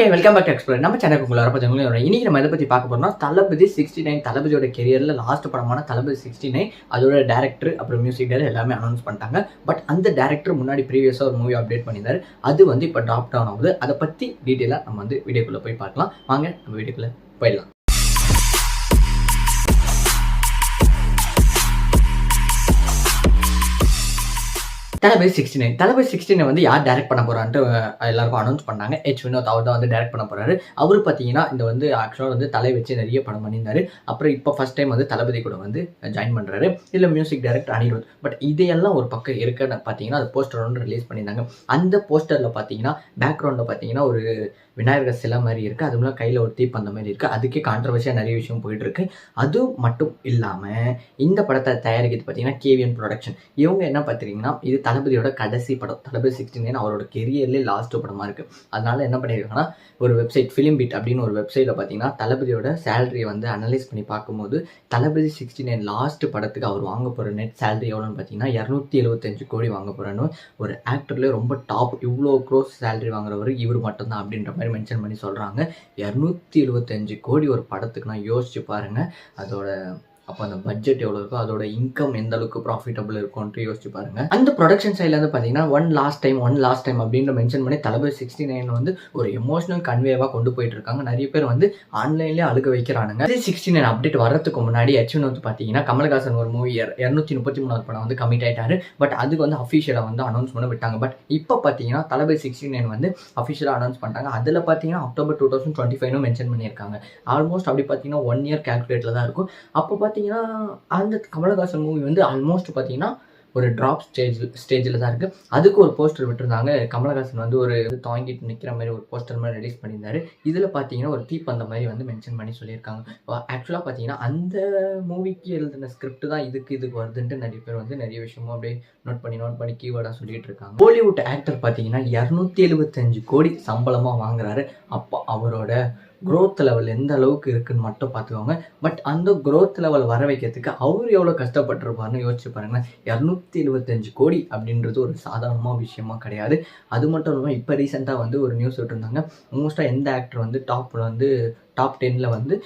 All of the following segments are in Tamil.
Okay, welcome back to explore. நம்ம சேனலுக்கு உங்களை வரப்போது இன்னைக்கு நம்ம எதை பற்றி பார்க்க போறோம்னா தளபதி 69 தளபதியோட கெரியரில் லாஸ்ட் படமான தளபதி 69 அதோட டேரக்டர் அப்புறம் மியூசிக் டேரக்டர் எல்லாமே அனௌன்ஸ் பண்ணிட்டாங்க. பட் அந்த டேரக்டர் முன்னாடி ப்ரீவியஸாக ஒரு மூவி அப்டேட் பண்ணியிருந்தாரு. அது வந்து இப்போ ட்ராப் டவுன் ஆகுது. அதை பற்றி டீட்டெயிலாக நம்ம வந்து வீடியோக்குள்ளே போய் பார்க்கலாம். வாங்க நம்ம வீடியோக்குள்ளே போயிடலாம். தளபதி 69 வந்து யார் டைரக்ட் பண்ண போறான்ட்டு எல்லாருக்கும் அனௌன்ஸ் பண்ணாங்க. வினோத் அவர் தான் வந்து டைரக்ட் பண்ண போறாரு. அவரு பார்த்தீங்கன்னா இந்த வந்து ஆக்சுவலாக வந்து தலை வச்சு நிறைய படம் பண்ணியிருந்தாரு. அப்புறம் இப்போ ஃபர்ஸ்ட் டைம் வந்து தளபதி கூட வந்து ஜாயின் பண்றாரு. இல்லை மியூசிக் டைரக்டர் அனிருத். பட் இதையெல்லாம் ஒரு பக்கம் இருக்குன்னு பார்த்தீங்கன்னா அது போஸ்டர் ஒன்று ரிலீஸ் பண்ணியிருந்தாங்க. அந்த போஸ்டரில் பார்த்தீங்கன்னா பேக்ரவுண்டில் பார்த்தீங்கன்னா ஒரு விநாயகர் சிலை மாதிரி இருக்குது. அதுவும் கையில் ஒரு தீப்பந்த மாதிரி இருக்குது. அதுக்கே கான்ட்ரவர்சியாக நிறைய விஷயம் போயிட்டு இருக்கு. அது மட்டும் இல்லாமல் இந்த படத்தை தயாரிக்கிறது பார்த்தீங்கன்னா கேவிஎன் ப்ரொடக்ஷன். இவங்க என்ன பார்த்தீங்கன்னா இது தளபதியோட கடைசி படம். தளபதி 69 அவரோட கெரியர்லேயே லாஸ்ட் படமாக இருக்குது. அதனால என்ன பண்ணியிருக்காங்கன்னா ஒரு வெப்சைட் ஃபிலிம் பீட் அப்படின்னு ஒரு வெப்சைட்டில் பார்த்தீங்கன்னா தளபதியோட சேலரியை வந்து அனலைஸ் பண்ணி பார்க்கும்போது தளபதி 69 லாஸ்ட் படத்துக்கு அவர் வாங்க போகிற நெட் சேலரி எவ்வளோன்னு பார்த்தீங்கன்னா 275 கோடி வாங்க போகிறான்னு ஒரு ஆக்டர்லேயே ரொம்ப டாப் இவ்வளோ க்ரோஸ் சேலரி வாங்குறவர் இவர் மட்டும்தான் அப்படின்ற மாதிரி மென்ஷன் பண்ணி சொல்கிறாங்க. 275 கோடி ஒரு படத்துக்கு நான் யோசிச்சு பாருங்கள். அதோட அப்போ அந்த பட்ஜெட் எவ்வளோ இருக்கோ அதோட இன்கம் எந்த அளவுக்கு ப்ராஃபிட்டபிள் இருக்கும்ன்ட்டு யோசிச்சு பாருங்க. அந்த ப்ரொடக்ஷன் சைட்லேருந்து பார்த்தீங்கன்னா ஒன் லாஸ்ட் டைம் அப்படின்னு மென்ஷன் பண்ணி தளபதி 69 வந்து ஒரு எமோஷனல் கன்வேவாக கொண்டு போயிட்டு இருக்காங்க. நிறைய பேர் வந்து ஆன்லைன்லேயே அழுக வைக்கிறானுங்க. 69 அப்டேட் வரதுக்கு முன்னாடி வினோத் பார்த்தீங்கன்னா கமல்ஹாசன் ஒரு மூவி 233 படம் வந்து கமிட் ஆயிட்டாரு. பட் அதுக்கு வந்து அஃபிஷியலாக வந்து அனௌன்ஸ் பண்ண விட்டாங்க. பட் இப்போ பார்த்தீங்கன்னா தளபதி 69 வந்து அஃபிஷியலாக அனௌன்ஸ் பண்ணிட்டாங்க. அதில் பார்த்தீங்கன்னா அக்டோபர் 2025 மென்ஷன் பண்ணியிருக்காங்க. ஆல்மோஸ்ட் அப்படி பார்த்தீங்கன்னா 1 இயர் கேல்குலேட்டில் தான் இருக்கும். அப்போ பார்த்தீங்கன்னா அந்த கமல்ஹாசன் மூவி வந்து ஆல்மோஸ்ட் பார்த்தீங்கன்னா ஒரு ட்ராப் ஸ்டேஜில் தான் இருக்குது. அதுக்கு ஒரு போஸ்டர் விட்டுருந்தாங்க. கமல்ஹாசன் வந்து ஒரு தாங்கிட்டு நிற்கிற மாதிரி ஒரு போஸ்டர் மாதிரி ரிலீஸ் பண்ணியிருந்தாரு. இதில் பார்த்தீங்கன்னா ஒரு தீப்பந்த மாதிரி வந்து மென்ஷன் பண்ணி சொல்லியிருக்காங்க. ஆக்சுவலாக பார்த்தீங்கன்னா அந்த மூவிக்கு எழுதின ஸ்கிரிப்ட் தான் இதுக்கு வருதுன்ட்டு நிறைய பேர் வந்து நிறைய விஷயமும் அப்படியே நோட் பண்ணி கீவேர்டாக சொல்லிட்டு இருக்காங்க. பாலிவுட் ஆக்டர் பார்த்தீங்கன்னா 275 கோடி சம்பளமாக வாங்குறாரு. அப்போ அவரோட க்ரோத் லெவல் எந்த அளவுக்கு இருக்குன்னு மட்டும் பார்த்துக்கோங்க. பட் அந்த க்ரோத் லெவல் வர வைக்கிறதுக்கு அவர் எவ்வளோ கஷ்டப்பட்டுருப்பாருன்னு யோசிச்சு பாருங்களேன். 275 கோடி அப்படின்றது ஒரு சாதாரணமாக விஷயமா கிடையாது. அது மட்டும் இல்லாமல் இப்போ ரீசெண்டாக வந்து ஒரு நியூஸ் விட்டுருந்தாங்க. மோஸ்ட்டாக எந்த ஆக்டர் வந்து டாப் 10 வந்து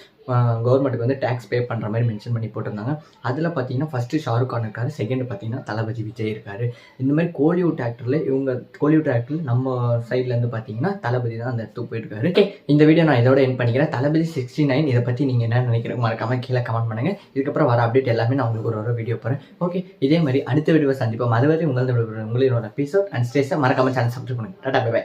கவர்மெண்ட்டுக்கு வந்து டேக்ஸ் பே பண்ணுற மாதிரி மென்ஷன் பண்ணி போட்டிருந்தாங்க. அதில் பார்த்தீங்கன்னா ஃபஸ்ட்டு ஷாருக் கான் இருக்காரு. செகண்ட் பார்த்தீங்கன்னா தளபதி விஜய் இருக்காரு. இந்த மாதிரி கோலிவுட் ஆக்டரில் நம்ம சைட்லேருந்து பார்த்தீங்கன்னா தளபதி தான் அந்த இடத்துக்கு போயிருக்காரு. ஓகே, இந்த வீடியோ நான் இதோட எண்ட் பண்ணிக்கிறேன். தளபதி 69 இதை பற்றி நீங்கள் என்ன நினைக்கிறீங்க மறக்காம கீழே கமெண்ட் பண்ணுங்கள். இதுக்கப்புறம் வர அப்டேட் எல்லாமே நான் உங்களுக்கு ஒரு வீடியோ போகிறேன். ஓகே, இதே மாதிரி அடுத்த வீடியோ சந்திப்போம். அதுவரை உங்களோட எபிசோட் அண்ட் ஸ்டேஸை மறக்காம சேனல் சப்ஸ்கிரைப் பண்ணுங்கள். Tata, bye by.